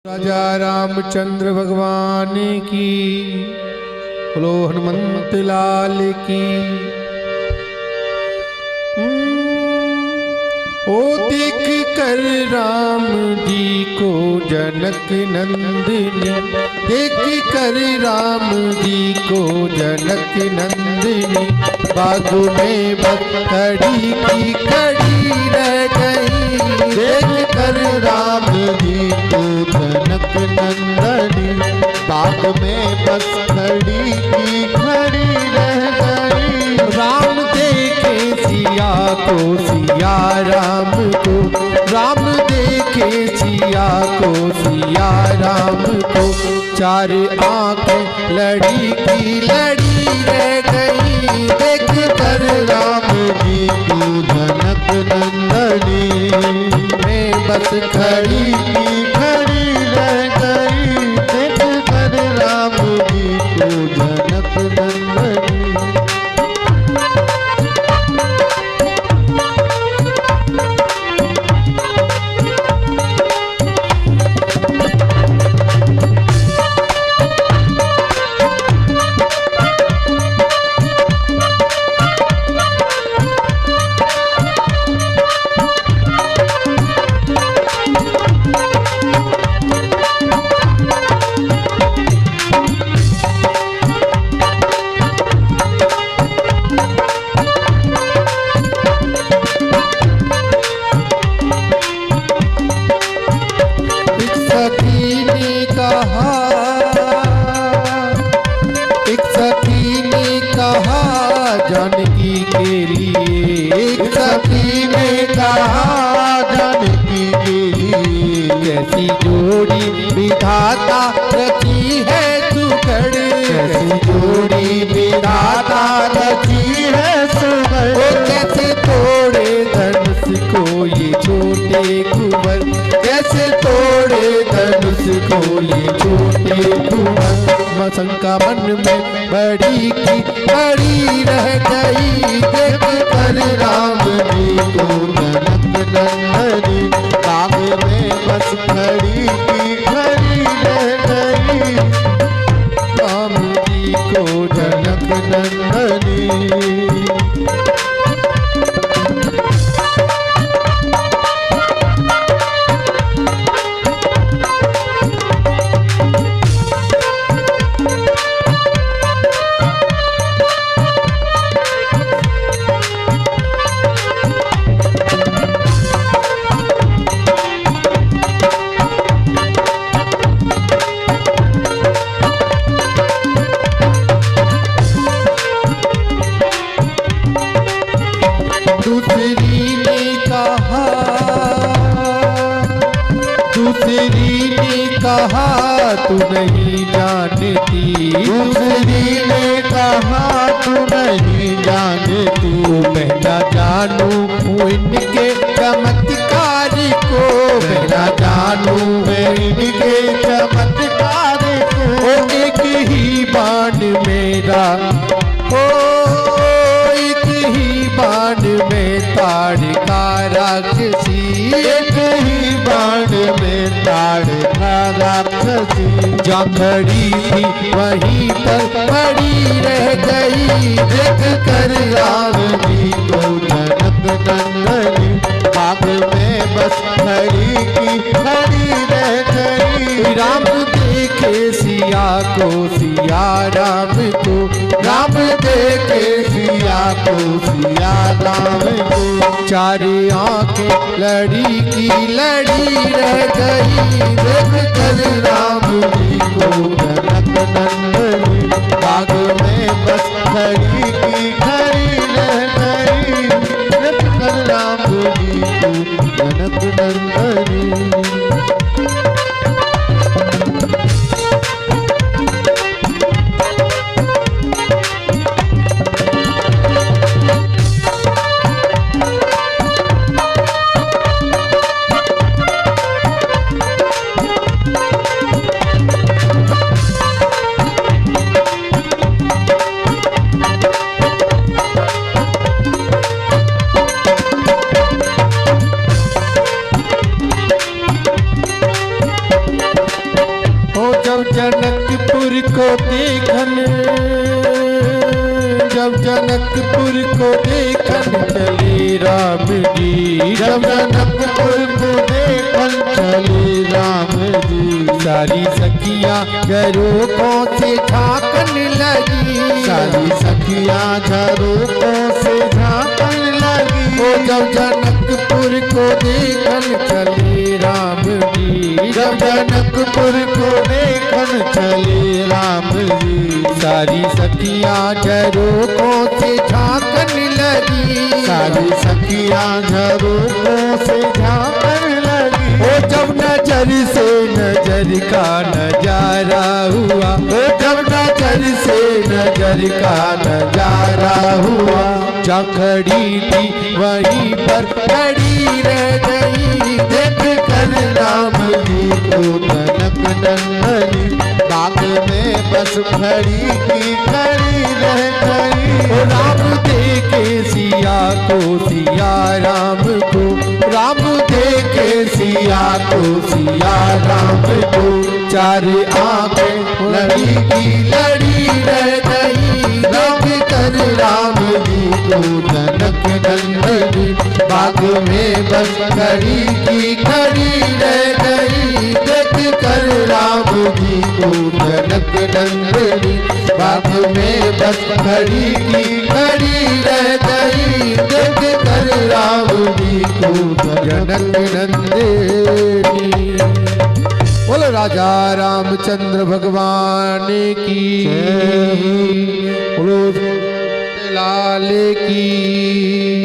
राजा रामचंद्र भगवान की, बोलो हनुमंत लाल की। ओ देख कर राम जी को जनक नंदिनी, देख कर राम जी को जनक नंदिनी, बाग में बकरी की खड़ी रह गई। देख कर राम जी को जनक नंदनी, बाग में बस खड़ी की खड़ी रह गई। राम देखे सिया को, सिया राम को, राम देखे सिया को, सिया राम को, चार आंखें लड़ी की लड़ी रह गई। देख कर राम जी को जनक नंदनी, में बस खड़ी की खड़ी रह गई। देख कर राम जी को जनक नंदनी। जानकी के लिए एक सखी ने कहा, जानकी के लिए कैसी जोड़ी विधाता रची है सुगढ़, कैसी जोड़ी विधाता रची है सुगढ़। कैसे तोड़े धनुष को ये छोटे कुंवर, कैसे तोड़े धनुष को ये छोटे कुंवर। शंका मन में बड़ी की बड़ी रह गई। देख कर राम जी को जनक नंदनी, बाग में बस खड़ी की खड़ी रह गई। राम जी को जनक नंदनी। दूसरी ने कहा तू नहीं जानती, दूसरी ने कहा तू नहीं जानती। मैं ना जानू इनके चमत्कार को, मैं ना जानू इनके चमत्कार को। एक ही बाण मेरा, ओ एक ही बाण में ताड़ का राक्षसी, एक ही बाण में ताड़ का राक्षसी। जहाँ खड़ी थी वहीं पर पड़ी रह गई। देख कर राम जी को जनक नंदनी, बाग में बस खड़ी की खड़ी रह गई। राम देखे सिया को, सिया राम को, राम देखे सिया को, सिया राम को, चार आंखें लड़ी की लड़ी रह गई। देख कर राम जी को जनक नंदनी, बाग में बस खड़ी की खड़ी रह गई। देख कर राम जी को जनक नंदनी। जब जनकपुर को देखन, जब जनकपुर को देखन चले राम जी, जब जनकपुर को देखन चले राम जी। सारी सखियां झरोकों से झांकन लगी, सारी सखियां झरोकों से झांकन लगी। ओ जब जनकपुर को देखन चले राम जी, जब जनकपुर को देखन चले राम जी। सारी सखियां झरोकों से झांकन लगी, सारी सखियां झरोकों से झांकन लगी। ओ जब नजर से नजर का नजारा हुआ, ओ जब नजर से नजर का नजारा हुआ। जहाँ खड़ी थी वहीं पर खड़ी रह गई, देख कर राम जी को जनक नंदनी, बाग में बस खड़ी की खड़ी रह गई। ओ राम देखे सिया को, सिया राम को, राम देखे सिया को, सिया राम को। चार आंखें लड़ी की लड़ी रह गई, देख कर राम जी को जनक नंदनी, बाग में बस खड़ी की खड़ी रह गई। देख कर राम जी को जनक नंदनी, बाग में बस खड़ी की खड़ी रह गई। देख कर राम जी को जनक नंदिनी। बोलो राजा रामचंद्र भगवान की, बोलो लाल की।